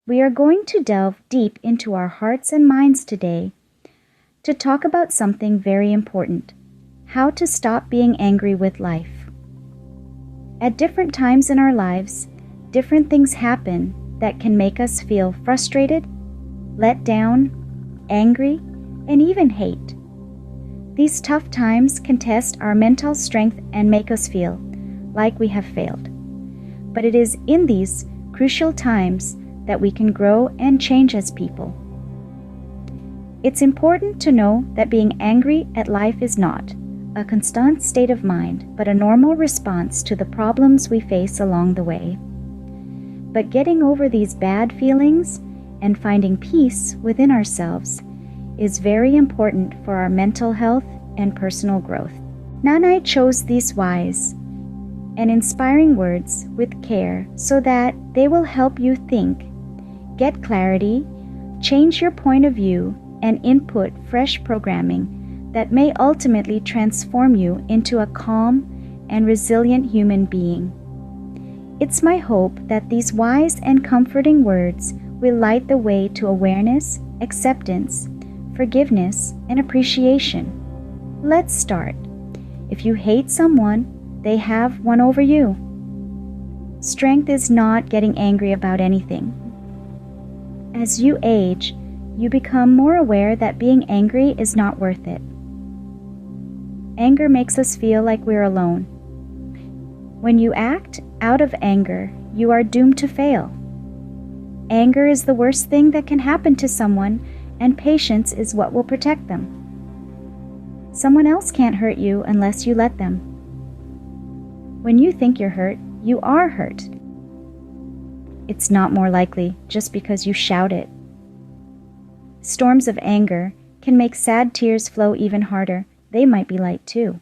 We are going to delve deep into our hearts and minds today to talk about something very important: how to stop being angry with life. At different times in our lives, different things happen that can make us feel frustrated, let down, angry, and even hate. These tough times can test our mental strength and make us feel like we have failed. But it is in these crucial times that we can grow and change as people. It's important to know that being angry at life is not a constant state of mind, but a normal response to the problems we face along the way. But getting over these bad feelings and finding peace within ourselves is very important for our mental health and personal growth. Nanai chose these wise and inspiring words with care so that they will help you think, get clarity, change your point of view, and input fresh programming that may ultimately transform you into a calm and resilient human being. It's my hope that these wise and comforting words will light the way to awareness, acceptance, forgiveness, and appreciation. Let's start. If you hate someone, they have won over you. Strength is not getting angry about anything. As you age, you become more aware that being angry is not worth it. Anger makes us feel like we're alone. When you act out of anger, you are doomed to fail. Anger is the worst thing that can happen to someone, and patience is what will protect them. Someone else can't hurt you unless you let them. When you think you're hurt, you are hurt. It's not more likely just because you shout it. Storms of anger can make sad tears flow even harder. They might be light too.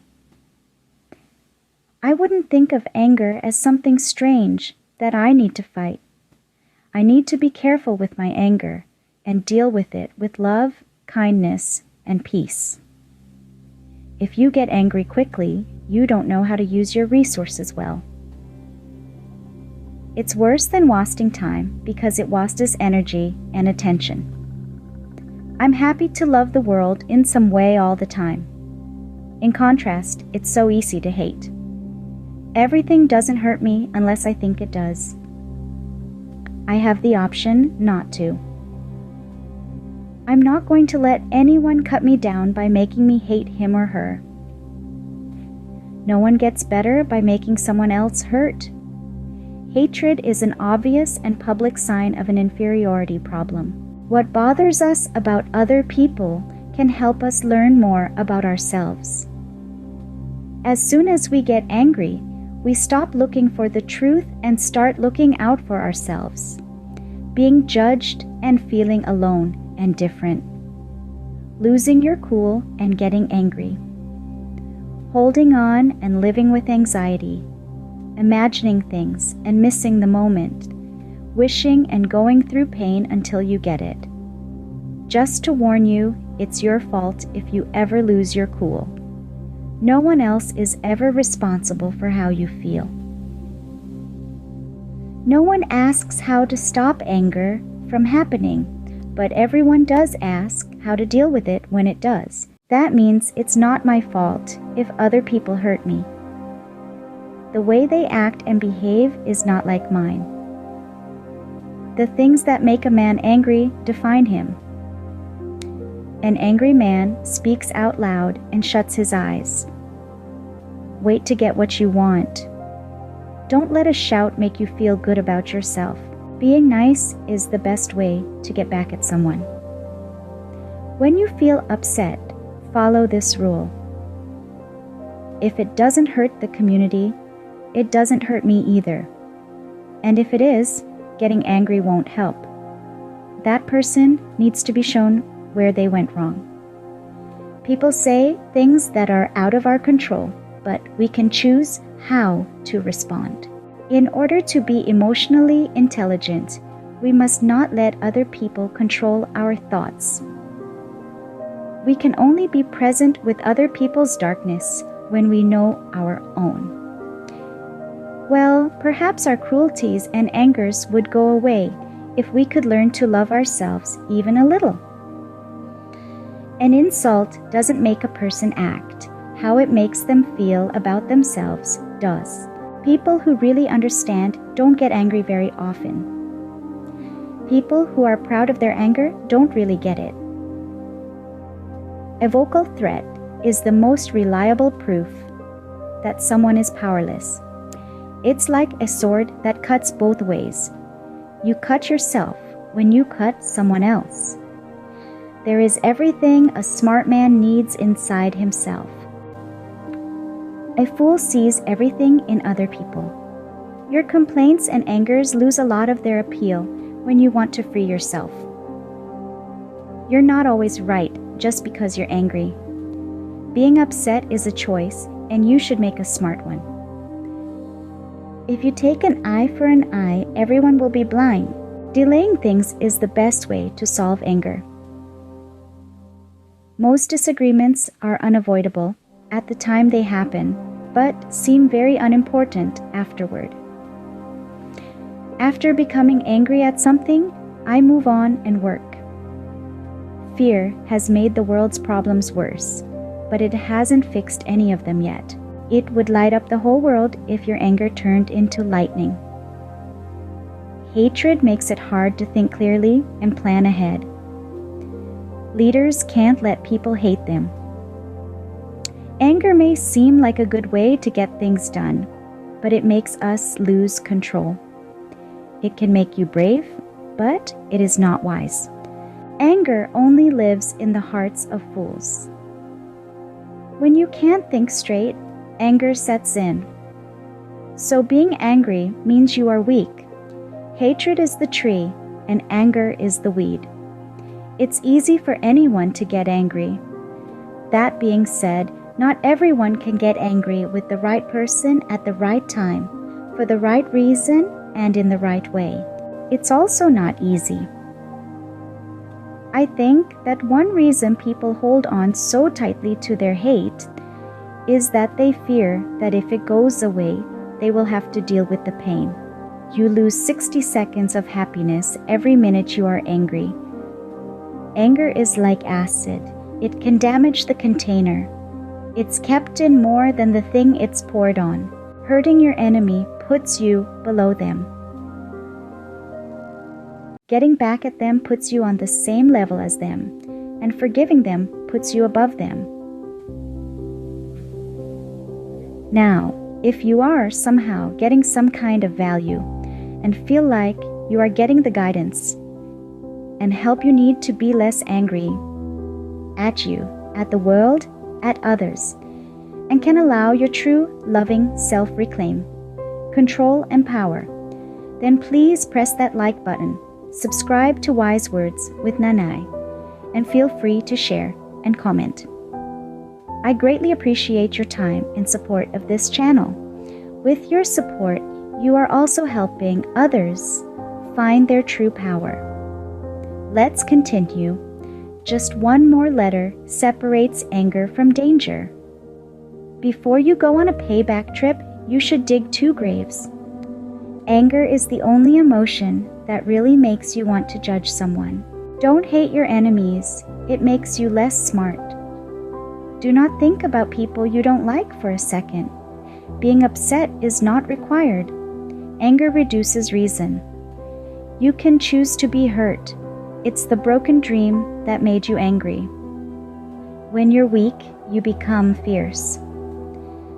I wouldn't think of anger as something strange that I need to fight. I need to be careful with my anger and deal with it with love, kindness, and peace. If you get angry quickly, you don't know how to use your resources well. It's worse than wasting time because it wastes energy and attention. I'm happy to love the world in some way all the time. In contrast, it's so easy to hate. Everything doesn't hurt me unless I think it does. I have the option not to. I'm not going to let anyone cut me down by making me hate him or her. No one gets better by making someone else hurt. Hatred is an obvious and public sign of an inferiority problem. What bothers us about other people can help us learn more about ourselves. As soon as we get angry, we stop looking for the truth and start looking out for ourselves, being judged and feeling alone and different, losing your cool and getting angry, holding on and living with anxiety, imagining things and missing the moment, wishing and going through pain until you get it. Just to warn you, it's your fault if you ever lose your cool. No one else is ever responsible for how you feel. No one asks how to stop anger from happening, but everyone does ask how to deal with it when it does. That means it's not my fault if other people hurt me. The way they act and behave is not like mine. The things that make a man angry define him. An angry man speaks out loud and shuts his eyes. Wait to get what you want. Don't let a shout make you feel good about yourself. Being nice is the best way to get back at someone. When you feel upset, follow this rule. If it doesn't hurt the community, it doesn't hurt me either. And if it is, getting angry won't help. That person needs to be shown where they went wrong. People say things that are out of our control, but we can choose how to respond. In order to be emotionally intelligent, we must not let other people control our thoughts. We can only be present with other people's darkness when we know our own. Well, perhaps our cruelties and angers would go away if we could learn to love ourselves even a little. An insult doesn't make a person act. How it makes them feel about themselves does. People who really understand don't get angry very often. People who are proud of their anger don't really get it. A vocal threat is the most reliable proof that someone is powerless. It's like a sword that cuts both ways. You cut yourself when you cut someone else. There is everything a smart man needs inside himself. A fool sees everything in other people. Your complaints and angers lose a lot of their appeal when you want to free yourself. You're not always right just because you're angry. Being upset is a choice, and you should make a smart one. If you take an eye for an eye, everyone will be blind. Delaying things is the best way to solve anger. Most disagreements are unavoidable at the time they happen, but seem very unimportant afterward. After becoming angry at something, I move on and work. Fear has made the world's problems worse, but it hasn't fixed any of them yet. It would light up the whole world if your anger turned into lightning. Hatred makes it hard to think clearly and plan ahead. Leaders can't let people hate them. Anger may seem like a good way to get things done, but it makes us lose control. It can make you brave, but it is not wise. Anger only lives in the hearts of fools. When you can't think straight, anger sets in. So being angry means you are weak. Hatred is the tree, and anger is the weed. It's easy for anyone to get angry. That being said, not everyone can get angry with the right person at the right time, for the right reason, and in the right way. It's also not easy. I think that one reason people hold on so tightly to their hate is that they fear that if it goes away, they will have to deal with the pain. You lose 60 seconds of happiness every minute you are angry. Anger is like acid. It can damage the container. It's kept in more than the thing it's poured on. Hurting your enemy puts you below them. Getting back at them puts you on the same level as them, and forgiving them puts you above them. Now, if you are somehow getting some kind of value and feel like you are getting the guidance and help you need to be less angry at you, at the world, at others, and can allow your true, loving self-reclaim, control, and power, then please press that like button, subscribe to Wise Words with Nanai, and feel free to share and comment. I greatly appreciate your time and support of this channel. With your support, you are also helping others find their true power. Let's continue. Just one more letter separates anger from danger. Before you go on a payback trip, you should dig 2 graves. Anger is the only emotion that really makes you want to judge someone. Don't hate your enemies. It makes you less smart. Do not think about people you don't like for a second. Being upset is not required. Anger reduces reason. You can choose to be hurt. It's the broken dream that made you angry. When you're weak, you become fierce.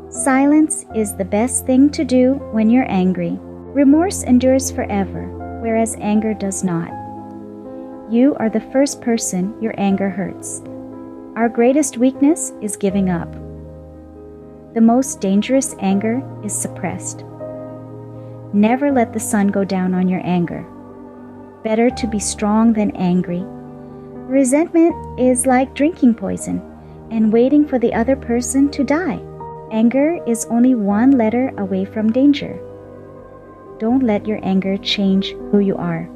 Silence is the best thing to do when you're angry. Remorse endures forever, whereas anger does not. You are the first person your anger hurts. Our greatest weakness is giving up. The most dangerous anger is suppressed. Never let the sun go down on your anger. Better to be strong than angry. Resentment is like drinking poison and waiting for the other person to die. Anger is only one letter away from danger. Don't let your anger change who you are.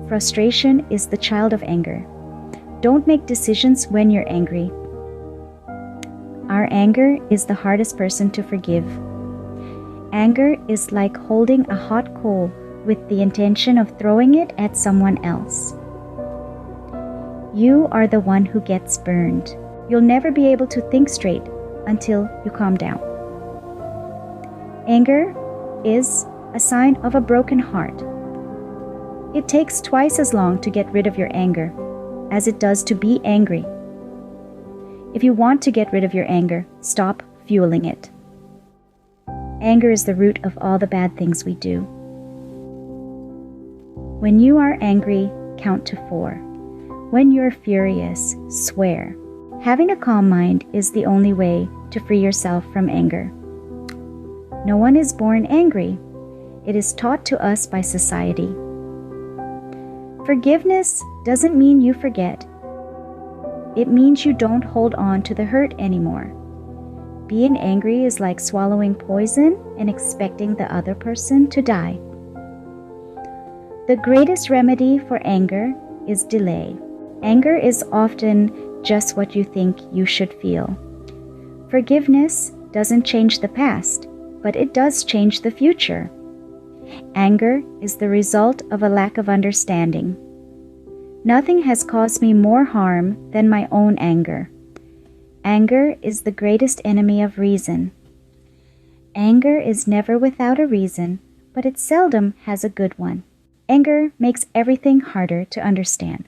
Frustration is the child of anger. Don't make decisions when you're angry. Our anger is the hardest person to forgive. Anger is like holding a hot coal with the intention of throwing it at someone else. You are the one who gets burned. You'll never be able to think straight until you calm down. Anger is a sign of a broken heart. It takes twice as long to get rid of your anger as it does to be angry. If you want to get rid of your anger, stop fueling it. Anger is the root of all the bad things we do. When you are angry, count to 4. When you're furious, swear. Having a calm mind is the only way to free yourself from anger. No one is born angry. It is taught to us by society. Forgiveness doesn't mean you forget. It means you don't hold on to the hurt anymore. Being angry is like swallowing poison and expecting the other person to die. The greatest remedy for anger is delay. Anger is often just what you think you should feel. Forgiveness doesn't change the past, but it does change the future. Anger is the result of a lack of understanding. Nothing has caused me more harm than my own anger. Anger is the greatest enemy of reason. Anger is never without a reason, but it seldom has a good one. Anger makes everything harder to understand.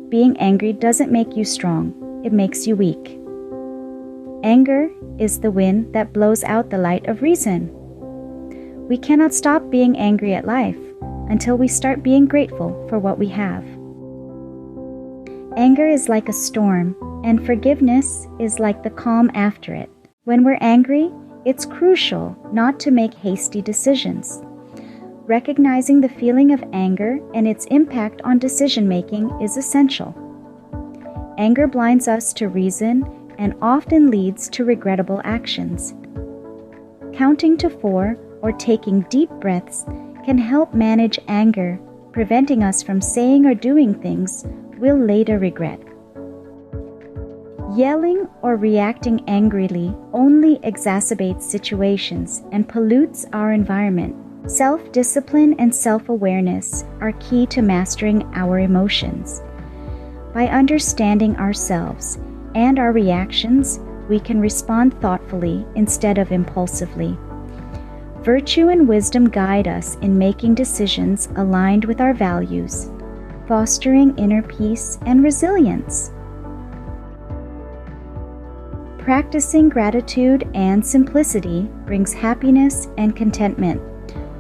Being angry doesn't make you strong, it makes you weak. Anger is the wind that blows out the light of reason. We cannot stop being angry at life until we start being grateful for what we have. Anger is like a storm, and forgiveness is like the calm after it. When we're angry, it's crucial not to make hasty decisions. Recognizing the feeling of anger and its impact on decision-making is essential. Anger blinds us to reason and often leads to regrettable actions. Counting to 4 or taking deep breaths can help manage anger, preventing us from saying or doing things we'll later regret. Yelling or reacting angrily only exacerbates situations and pollutes our environment. Self-discipline and self-awareness are key to mastering our emotions. By understanding ourselves and our reactions, we can respond thoughtfully instead of impulsively. Virtue and wisdom guide us in making decisions aligned with our values, fostering inner peace and resilience. Practicing gratitude and simplicity brings happiness and contentment,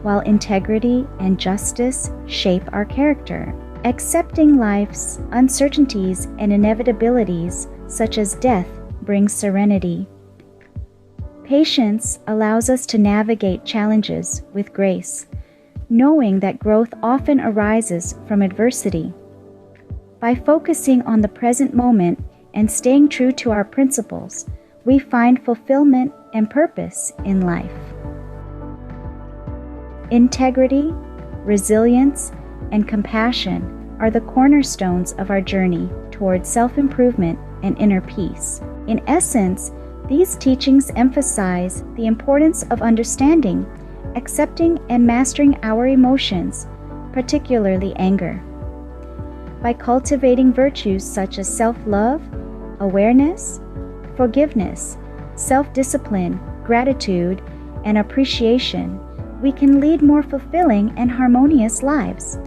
while integrity and justice shape our character. Accepting life's uncertainties and inevitabilities, such as death, brings serenity. Patience allows us to navigate challenges with grace, knowing that growth often arises from adversity. By focusing on the present moment and staying true to our principles, we find fulfillment and purpose in life. Integrity, resilience, and compassion are the cornerstones of our journey toward self-improvement and inner peace. In essence, these teachings emphasize the importance of understanding, accepting, and mastering our emotions, particularly anger. By cultivating virtues such as self-love, awareness, forgiveness, self-discipline, gratitude, and appreciation, we can lead more fulfilling and harmonious lives,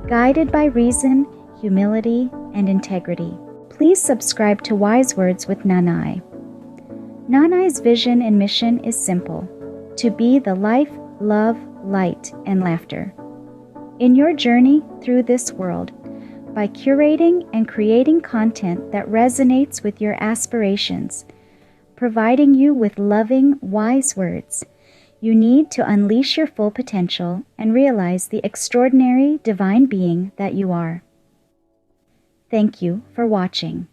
guided by reason, humility, and integrity. Please subscribe to Wise Words with Nanai. Nanai's vision and mission is simple: to be the life, love, light, and laughter. In your journey through this world, by curating and creating content that resonates with your aspirations, providing you with loving, wise words, you need to unleash your full potential and realize the extraordinary divine being that you are. Thank you for watching.